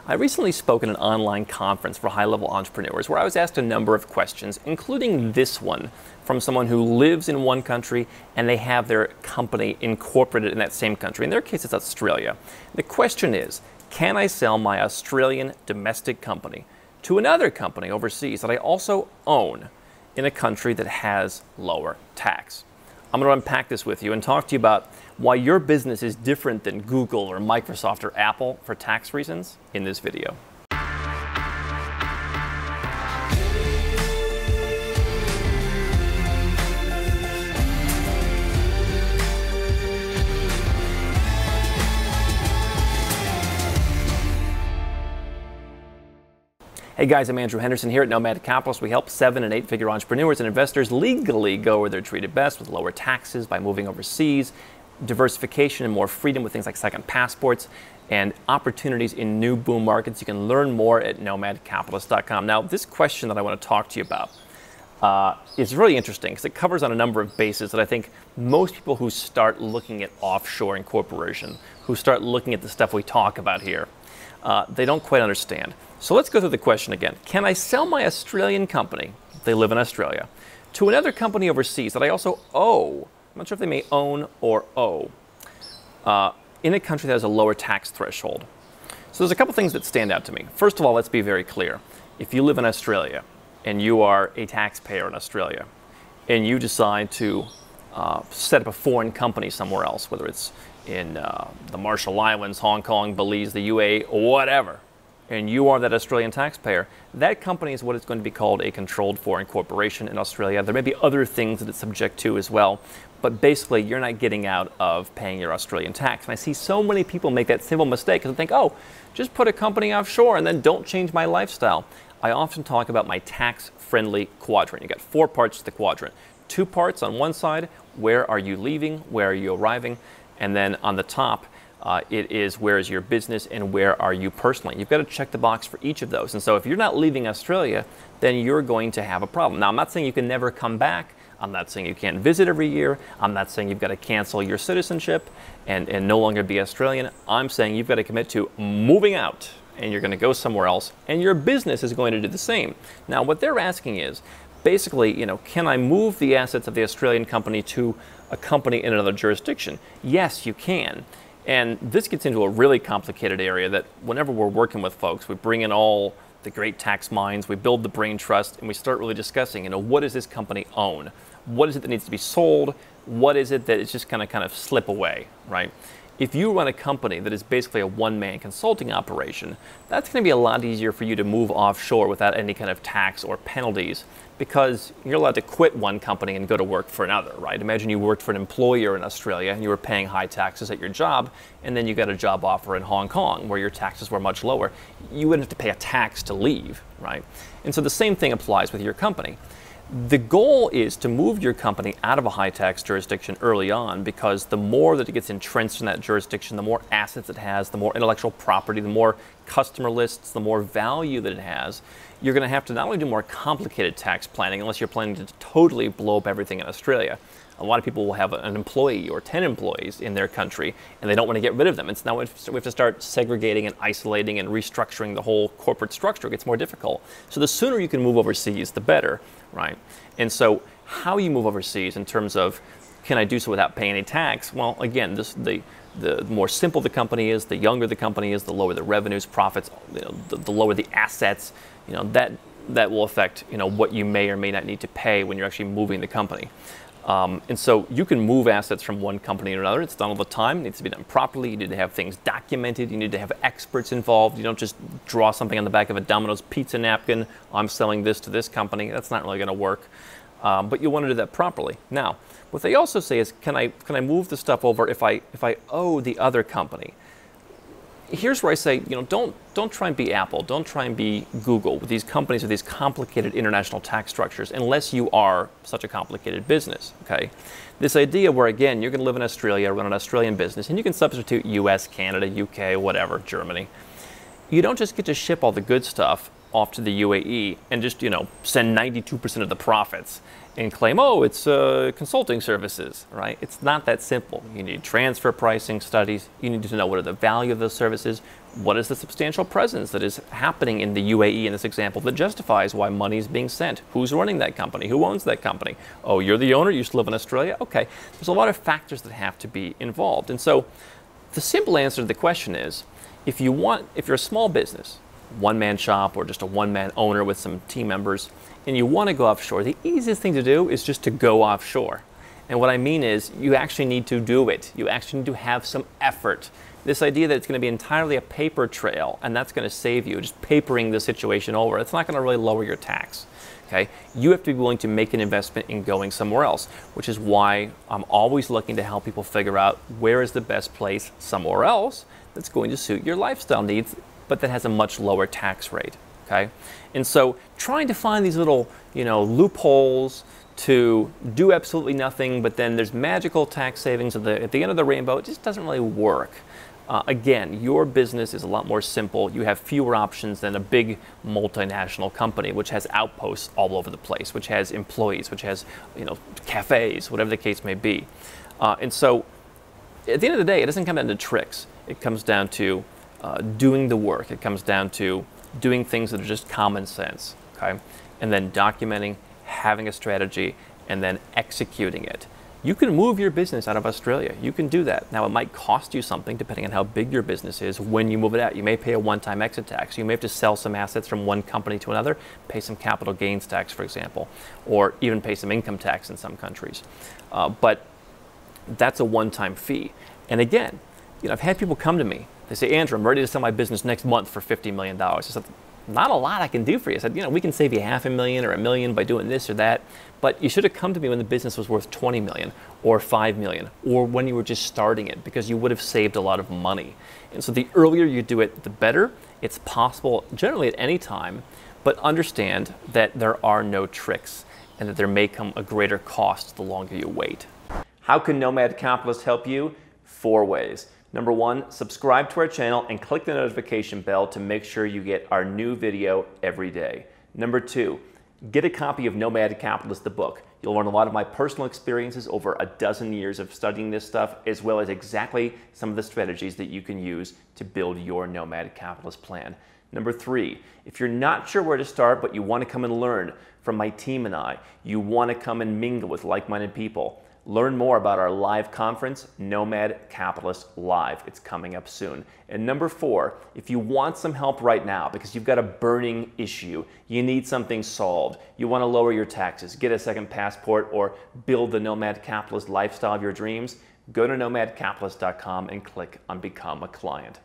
I recently spoke at an online conference for high-level entrepreneurs where I was asked a number of questions, including this one from someone who lives in one country and they have their company incorporated in that same country. In their case, it's Australia. The question is, can I sell my Australian domestic company to another company overseas that I also own in a country that has lower tax? I'm going to unpack this with you and talk to you about why your business is different than Google or Microsoft or Apple for tax reasons in this video. Hey guys, I'm Andrew Henderson here at Nomad Capitalist. We help 7- and 8-figure entrepreneurs and investors legally go where they're treated best with lower taxes by moving overseas, diversification and more freedom with things like second passports, and opportunities in new boom markets. You can learn more at nomadcapitalist.com. Now, this question that I want to talk to you about is really interesting because it covers on a number of bases that I think most people who start looking at offshore incorporation, who start looking at the stuff we talk about here, they don't quite understand. So let's go through the question again. Can I sell my Australian company, they live in Australia, to another company overseas that I also owe, I'm not sure if they may own or owe, in a country that has a lower tax threshold? So there's a couple things that stand out to me. First of all, let's be very clear. If you live in Australia and you are a taxpayer in Australia and you decide to set up a foreign company somewhere else, whether it's in the Marshall Islands, Hong Kong, Belize, the UAE, whatever, and you are that Australian taxpayer, that company is what is going to be called a controlled foreign corporation in Australia. There may be other things that it's subject to as well, but basically you're not getting out of paying your Australian tax. And I see so many people make that simple mistake and think, oh, just put a company offshore and then don't change my lifestyle. I often talk about my tax-friendly quadrant. You got 4 parts to the quadrant. 2 parts on one side, where are you leaving, where are you arriving, and then on the top, it is where is your business and where are you personally. You've got to check the box for each of those. And so if you're not leaving Australia, then you're going to have a problem. Now, I'm not saying you can never come back. I'm not saying you can't visit every year. I'm not saying you've got to cancel your citizenship and no longer be Australian. I'm saying you've got to commit to moving out and you're going to go somewhere else and your business is going to do the same. Now, what they're asking is basically, can I move the assets of the Australian company to a company in another jurisdiction? Yes, you can. And this gets into a really complicated area that whenever we're working with folks, we bring in all the great tax minds, we build the brain trust, and we start really discussing, what does this company own? What is it that needs to be sold? What is it that is just going to kind of slip away, right? If you run a company that is basically a one-man consulting operation, that's going to be a lot easier for you to move offshore without any kind of tax or penalties because you're allowed to quit one company and go to work for another, right? Imagine you worked for an employer in Australia and you were paying high taxes at your job and then you got a job offer in Hong Kong where your taxes were much lower. You wouldn't have to pay a tax to leave, right? And so the same thing applies with your company. The goal is to move your company out of a high tax jurisdiction early on because the more that it gets entrenched in that jurisdiction, the more assets it has, the more intellectual property, the more customer lists, the more value that it has, you're going to have to not only do more complicated tax planning unless you're planning to totally blow up everything in Australia. A lot of people will have an employee or 10 employees in their country and they don't want to get rid of them. It's now we have to start segregating and isolating and restructuring the whole corporate structure. It gets more difficult. So the sooner you can move overseas, the better, right? And so how you move overseas in terms of can I do so without paying any tax? Well, again, the more simple the company is, the younger the company is, the lower the revenues, profits, the lower the assets, that will affect what you may or may not need to pay when you're actually moving the company. And so you can move assets from one company to another. It's done all the time. It needs to be done properly. You need to have things documented. You need to have experts involved. You don't just draw something on the back of a Domino's pizza napkin. I'm selling this to this company. That's not really going to work. But you want to do that properly. Now, what they also say is, can I move the stuff over if I owe the other company? Here's where I say, don't try and be Apple, don't try and be Google with these companies with these complicated international tax structures unless you are such a complicated business, okay? This idea where, again, you're going to live in Australia, run an Australian business, and you can substitute US, Canada, UK, whatever, Germany. You don't just get to ship all the good stuff off to the UAE and just, send 92% of the profits and claim, oh, it's consulting services, right? It's not that simple. You need transfer pricing studies. You need to know what are the value of those services. What is the substantial presence that is happening in the UAE in this example that justifies why money is being sent? Who's running that company? Who owns that company? Oh, you're the owner? You used to live in Australia? Okay. There's a lot of factors that have to be involved. And so the simple answer to the question is, if you're a small business, one-man shop or just a one-man owner with some team members, and you want to go offshore, the easiest thing to do is just to go offshore. And what I mean is you actually need to do it. You actually need to have some effort. This idea that it's going to be entirely a paper trail and that's going to save you, just papering the situation over, it's not going to really lower your tax. Okay? You have to be willing to make an investment in going somewhere else, which is why I'm always looking to help people figure out where is the best place somewhere else that's going to suit your lifestyle needs, but that has a much lower tax rate. Okay? And so trying to find these little, loopholes to do absolutely nothing, but then there's magical tax savings at the end of the rainbow, it just doesn't really work. Again, your business is a lot more simple. You have fewer options than a big multinational company, which has outposts all over the place, which has employees, which has, cafes, whatever the case may be. And so at the end of the day, it doesn't come down to tricks. It comes down to doing the work. It comes down to doing things that are just common sense, okay? And then documenting, having a strategy, and then executing it. You can move your business out of Australia. You can do that. Now, it might cost you something depending on how big your business is when you move it out. You may pay a one-time exit tax. You may have to sell some assets from one company to another, pay some capital gains tax, for example, or even pay some income tax in some countries. But that's a one-time fee. And again, I've had people come to me. They say, Andrew, I'm ready to sell my business next month for $50 million. I said, not a lot I can do for you. I said, we can save you $500,000 or $1 million by doing this or that, but you should have come to me when the business was worth $20 million or $5 million or when you were just starting it, because you would have saved a lot of money. And so the earlier you do it, the better. It's possible generally at any time, but understand that there are no tricks and that there may come a greater cost the longer you wait. How can Nomad Capitalist help you? 4 ways. Number 1, subscribe to our channel and click the notification bell to make sure you get our new video every day. Number 2, get a copy of Nomad Capitalist, the book. You'll learn a lot of my personal experiences over a dozen years of studying this stuff, as well as exactly some of the strategies that you can use to build your Nomad Capitalist plan. Number 3, if you're not sure where to start, but you want to come and learn from my team and I, you want to come and mingle with like-minded people, learn more about our live conference, Nomad Capitalist Live. It's coming up soon. And number 4, if you want some help right now because you've got a burning issue, you need something solved, you want to lower your taxes, get a second passport, or build the Nomad Capitalist lifestyle of your dreams, go to nomadcapitalist.com and click on Become a Client.